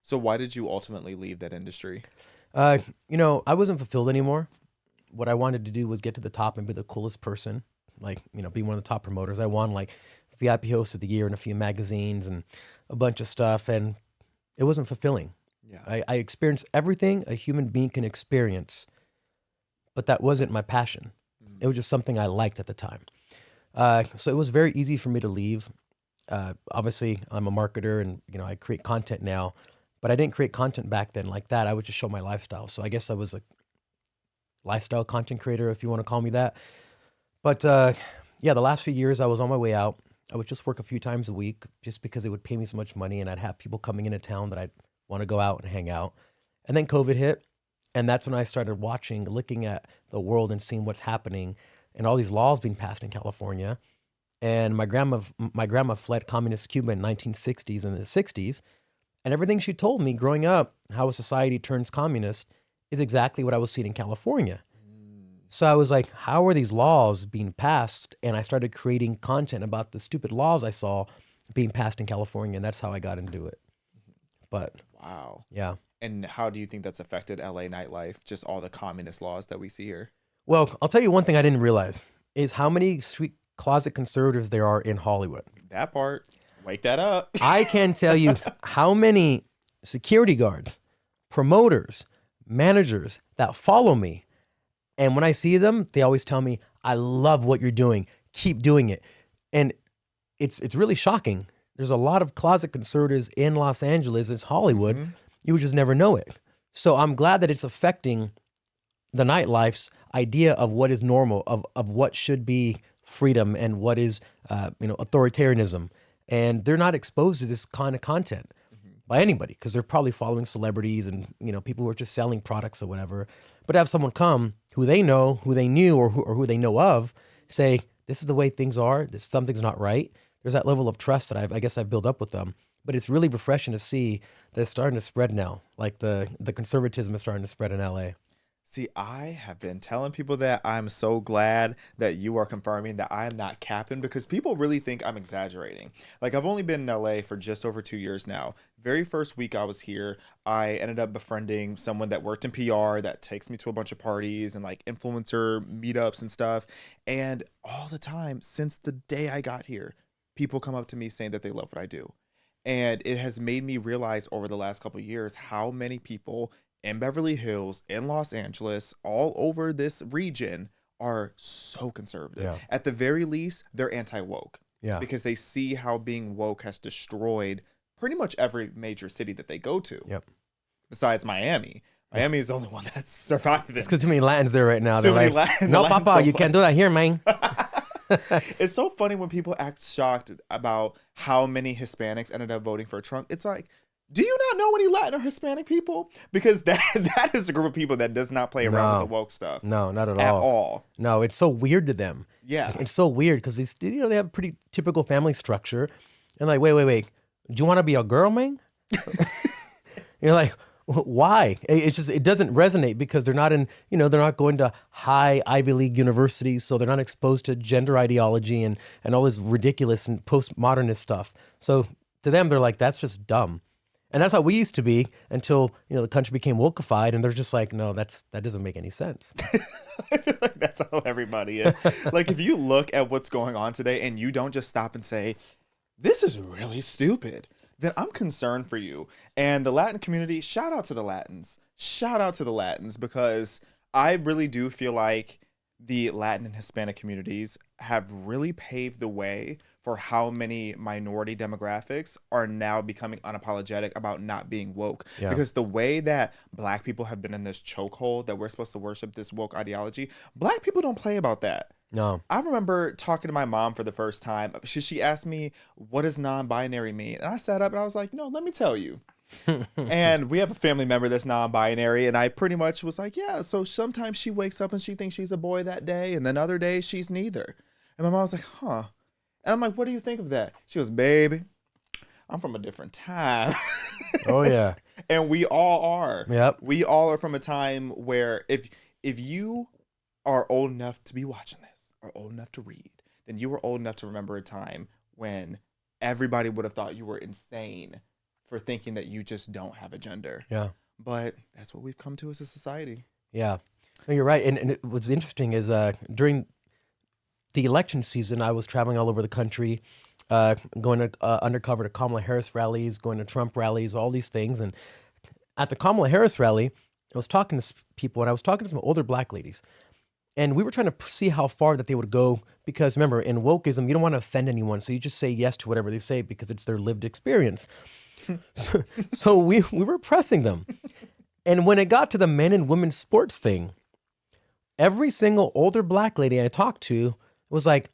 So why did you ultimately leave that industry? I wasn't fulfilled anymore. What I wanted to do was get to the top and be the coolest person, like, be one of the top promoters. I won like VIP host of the year in a few magazines and a bunch of stuff, and it wasn't fulfilling. Yeah. I experienced everything a human being can experience, but that wasn't my passion. It was just something I liked at the time. So it was very easy for me to leave. Obviously, I'm a marketer and, I create content now, but I didn't create content back then like that. I would just show my lifestyle. So I guess I was a lifestyle content creator, if you want to call me that. But yeah, the last few years I was on my way out. I would just work a few times a week just because it would pay me so much money and I'd have people coming into town that I'd want to go out and hang out. And then COVID hit. And that's when I started looking at the world and seeing what's happening and all these laws being passed in California. And my grandma fled communist Cuba in 1960s and the 60s. And everything she told me growing up, how a society turns communist, is exactly what I was seeing in California. So I was like, how are these laws being passed? And I started creating content about the stupid laws I saw being passed in California. And that's how I got into it. But Wow. yeah. And how do you think that's affected LA nightlife? Just all the communist laws that we see here. Well, I'll tell you one thing I didn't realize is how many sweet closet conservatives there are in Hollywood. That part. Wake that up. I can tell you how many security guards, promoters, managers that follow me. And when I see them, they always tell me, I love what you're doing. Keep doing it. And it's really shocking. There's a lot of closet conservatives in Los Angeles. It's Hollywood. Mhm. You would just never know it. So I'm glad that it's affecting the nightlife's idea of what is normal, of what should be freedom and what is, authoritarianism. And they're not exposed to this kind of content by anybody because they're probably following celebrities and, people who are just selling products or whatever. But have someone come who they know, who they knew, or who they know of, say, this is the way things are, something's not right. There's that level of trust that I guess I've built up with them. But it's really refreshing to see that it's starting to spread now. Like the conservatism is starting to spread in LA. See, I have been telling people that. I'm so glad that you are confirming that I am not capping because people really think I'm exaggerating. Like, I've only been in LA for just over 2 years now. Very first week I was here, I ended up befriending someone that worked in PR that takes me to a bunch of parties and like influencer meetups and stuff. And all the time since the day I got here, people come up to me saying that they love what I do. And it has made me realize over the last couple of years how many people in Beverly Hills, in Los Angeles, all over this region are so conservative. Yeah. At the very least, they're anti-woke. Yeah. Because they see how being woke has destroyed pretty much every major city that they go to. Yep. Besides Miami. Miami is the only one that's surviving. It's because too many Latins there right now. Too They're many like, Latin- no, the Latins Papa, so you can't do that here, man. It's so funny when people act shocked about how many Hispanics ended up voting for Trump. It's like, do you not know any Latin or Hispanic people? Because that is a group of people that does not play around with the woke stuff. No, not at At all. all. No, it's so weird to them. Yeah. It's so weird because they have a pretty typical family structure. And like, wait. Do you want to be a girl, man? You're like, why? It's just, it doesn't resonate because they're not they're not going to high Ivy League universities. So they're not exposed to gender ideology and all this ridiculous and postmodernist stuff. So to them, they're like, that's just dumb. And that's how we used to be until, the country became wokeified and they're just like, no, that doesn't make any sense. I feel like that's how everybody is. Like, if you look at what's going on today and you don't just stop and say, this is really stupid, then I'm concerned for you. And the Latin community, shout out to the Latins. Shout out to the Latins because I really do feel like the Latin and Hispanic communities have really paved the way for how many minority demographics are now becoming unapologetic about not being woke. Yeah. Because the way that Black people have been in this chokehold that we're supposed to worship this woke ideology, Black people don't play about that. No. I remember talking to my mom for the first time. She asked me, what does non-binary mean? And I sat up and I was like, no, let me tell you. And we have a family member that's non-binary. And I pretty much was like, yeah, so sometimes she wakes up and she thinks she's a boy that day. And then other days she's neither. And my mom was like, huh. And I'm like, what do you think of that? She goes, baby, I'm from a different time. Oh, yeah. And we all are. Yep. We all are from a time where if you are old enough to be watching this, or old enough to read, then you were old enough to remember a time when everybody would have thought you were insane for thinking that you just don't have a gender. Yeah. But that's what we've come to as a society. Yeah. No, you're right. And what's interesting is during the election season, I was traveling all over the country, going to undercover to Kamala Harris rallies, going to Trump rallies, all these things. And at the Kamala Harris rally, I was talking to people, and I was talking to some older black ladies. And we were trying to see how far that they would go, because remember, in wokeism, you don't want to offend anyone, so you just say yes to whatever they say because it's their lived experience. So we were pressing them. And when it got to the men and women sports thing, every single older black lady I talked to was like,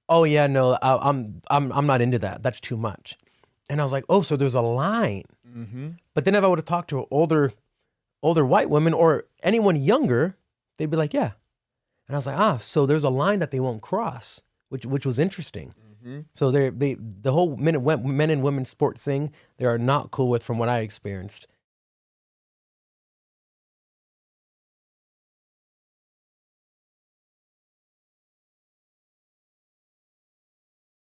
"Oh yeah, no, I'm not into that. That's too much." And I was like, "Oh, so there's a line." Mm-hmm. But then if I would have talked to older white women or anyone younger, they'd be like, "Yeah." And I was like, so there's a line that they won't cross, which was interesting. Mm-hmm. So the whole men and women sports thing, they are not cool with, from what I experienced.